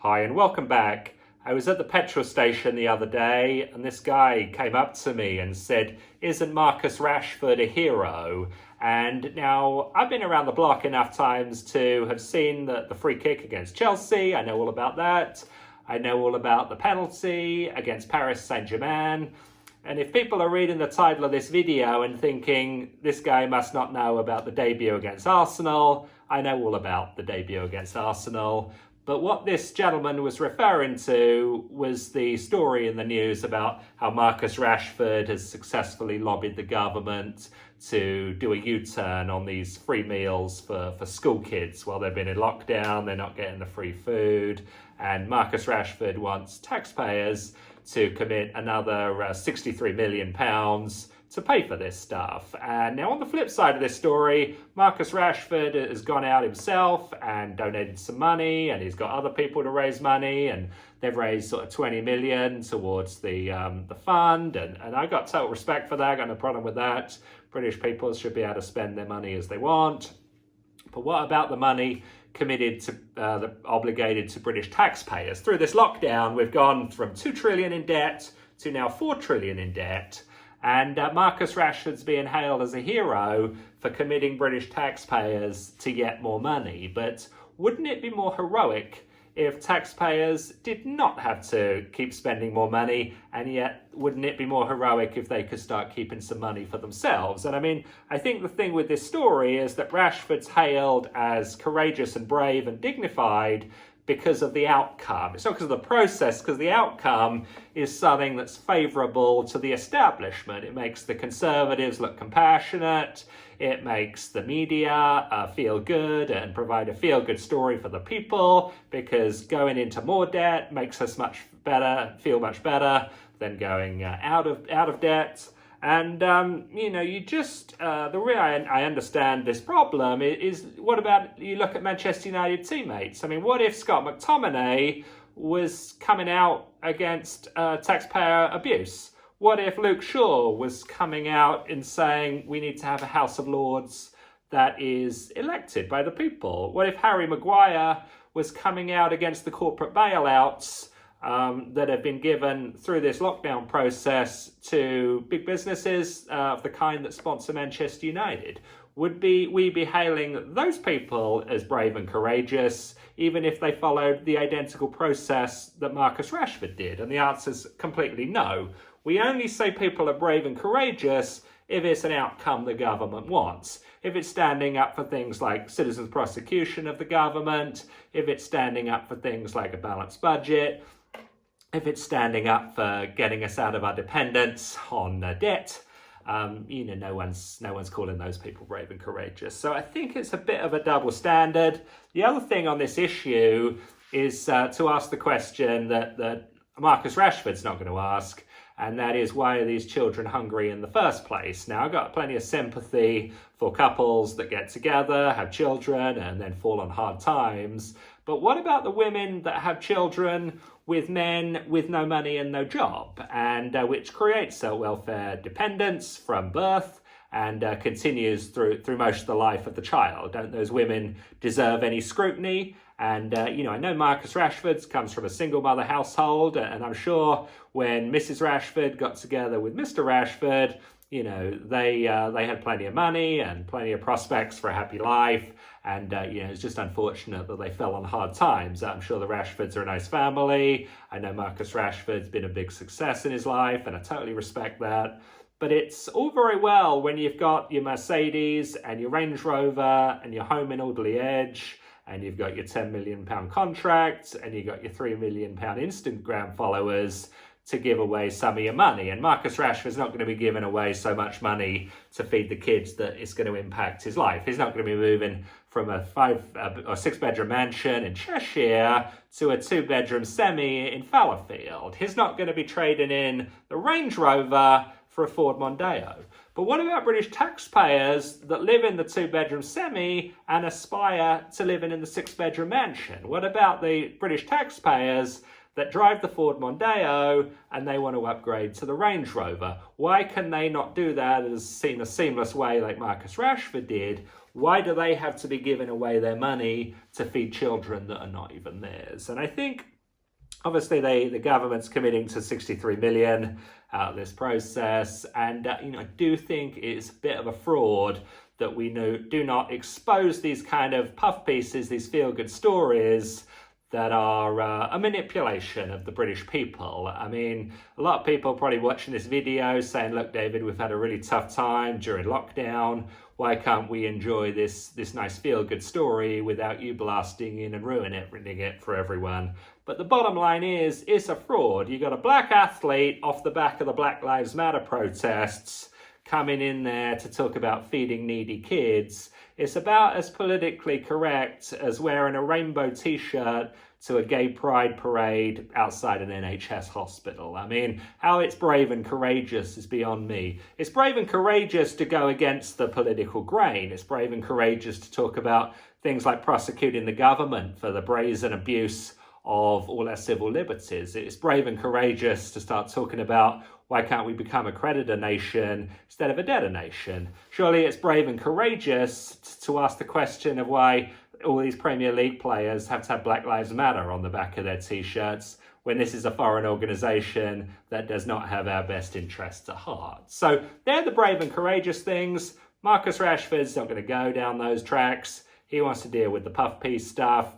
Hi and welcome back. I was at the petrol station the other day and this guy came up to me and said, "Isn't Marcus Rashford a hero?" And now I've been around the block enough times to have seen the free kick against Chelsea. I know all about that. I know all about the penalty against Paris Saint-Germain. And if people are reading the title of this video and thinking this guy must not know about the debut against Arsenal, I know all about the debut against Arsenal. But what this gentleman was referring to was the story in the news about how Marcus Rashford has successfully lobbied the government to do a U-turn on these free meals for school kids while they've been in lockdown. They're not getting the free food. And Marcus Rashford wants taxpayers to commit another £63 million to pay for this stuff. And now on the flip side of this story, Marcus Rashford has gone out himself and donated some money, and he's got other people to raise money, and they've raised sort of 20 million towards the fund, and I got total respect for that. I got no problem with that. British people should be able to spend their money as they want. But what about the money committed to obligated to British taxpayers? Through this lockdown, we've gone from 2 trillion in debt to now 4 trillion in debt. And Marcus Rashford's being hailed as a hero for committing British taxpayers to yet more money. But wouldn't it be more heroic if taxpayers did not have to keep spending more money? And yet, wouldn't it be more heroic if they could start keeping some money for themselves? And I mean, I think the thing with this story is that Rashford's hailed as courageous and brave and dignified because of the outcome. It's not because of the process, because the outcome is something that's favourable to the establishment. It makes the Conservatives look compassionate. It makes the media feel good and provide a feel-good story for the people, because going into more debt makes us feel much better than going out of debt. And, you just, the way I understand this problem is, what about, you look at Manchester United teammates? I mean, what if Scott McTominay was coming out against taxpayer abuse? What if Luke Shaw was coming out and saying we need to have a House of Lords that is elected by the people? What if Harry Maguire was coming out against the corporate bailouts that have been given through this lockdown process to big businesses of the kind that sponsor Manchester United? Would we be hailing those people as brave and courageous, even if they followed the identical process that Marcus Rashford did? And the answer is completely no. We only say people are brave and courageous if it's an outcome the government wants. If it's standing up for things like citizens' prosecution of the government, if it's standing up for things like a balanced budget, if it's standing up for getting us out of our dependence on debt, no one's calling those people brave and courageous. So I think it's a bit of a double standard. The other thing on this issue is to ask the question that Marcus Rashford's not going to ask, and that is, why are these children hungry in the first place? Now, I've got plenty of sympathy for couples that get together, have children, and then fall on hard times. But what about the women that have children with men with no money and no job, and which creates a welfare dependence from birth and continues through most of the life of the child? Don't those women deserve any scrutiny? And, I know Marcus Rashford comes from a single mother household, and I'm sure when Mrs. Rashford got together with Mr. Rashford, they had plenty of money and plenty of prospects for a happy life. And, it's just unfortunate that they fell on hard times. I'm sure the Rashfords are a nice family. I know Marcus Rashford's been a big success in his life, and I totally respect that. But it's all very well when you've got your Mercedes and your Range Rover and your home in Alderley Edge, and you've got your £10 million contract, and you've got your £3 million Instagram followers to give away some of your money. And Marcus Rashford's not going to be giving away so much money to feed the kids that it's going to impact his life. He's not going to be moving from a 5 or 6 bedroom mansion in Cheshire to a 2-bedroom semi in Fallowfield. He's not going to be trading in the Range Rover for a Ford Mondeo. But what about British taxpayers that live in the 2-bedroom semi and aspire to living in the 6-bedroom mansion? What about the British taxpayers that drive the Ford Mondeo and they want to upgrade to the Range Rover? Why can they not do that in a seamless way like Marcus Rashford did? Why do they have to be giving away their money to feed children that are not even theirs? And I think Obviously, the government's committing to 63 million out of this process, and I do think it's a bit of a fraud that we do not expose these kind of puff pieces, these feel-good stories that are a manipulation of the British people. I mean, a lot of people probably watching this video saying, look, David, we've had a really tough time during lockdown. Why can't we enjoy this nice feel-good story without you blasting in and ruining it for everyone? But the bottom line is, it's a fraud. You got a black athlete off the back of the Black Lives Matter protests coming in there to talk about feeding needy kids. It's about as politically correct as wearing a rainbow t-shirt to a gay pride parade outside an NHS hospital. I mean, how it's brave and courageous is beyond me. It's brave and courageous to go against the political grain. It's brave and courageous to talk about things like prosecuting the government for the brazen abuse of all our civil liberties. It's brave and courageous to start talking about why can't we become a creditor nation instead of a debtor nation. Surely it's brave and courageous to ask the question of why all these Premier League players have to have Black Lives Matter on the back of their t-shirts when this is a foreign organisation that does not have our best interests at heart. So they're the brave and courageous things. Marcus Rashford's not going to go down those tracks. He wants to deal with the puff piece stuff.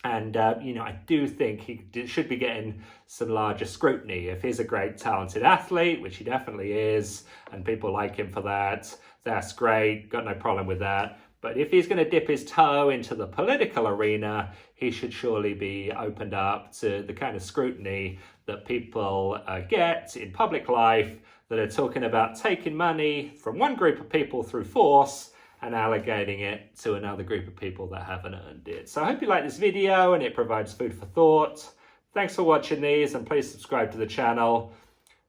And, I do think he should be getting some larger scrutiny. If he's a great, talented athlete, which he definitely is, and people like him for that, that's great. Got no problem with that. But if he's going to dip his toe into the political arena, he should surely be opened up to the kind of scrutiny that people get in public life that are talking about taking money from one group of people through force and allocating it to another group of people that haven't earned it. So I hope you like this video and it provides food for thought. Thanks for watching these, and please subscribe to the channel.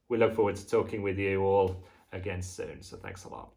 We look forward to talking with you all again soon. So thanks a lot.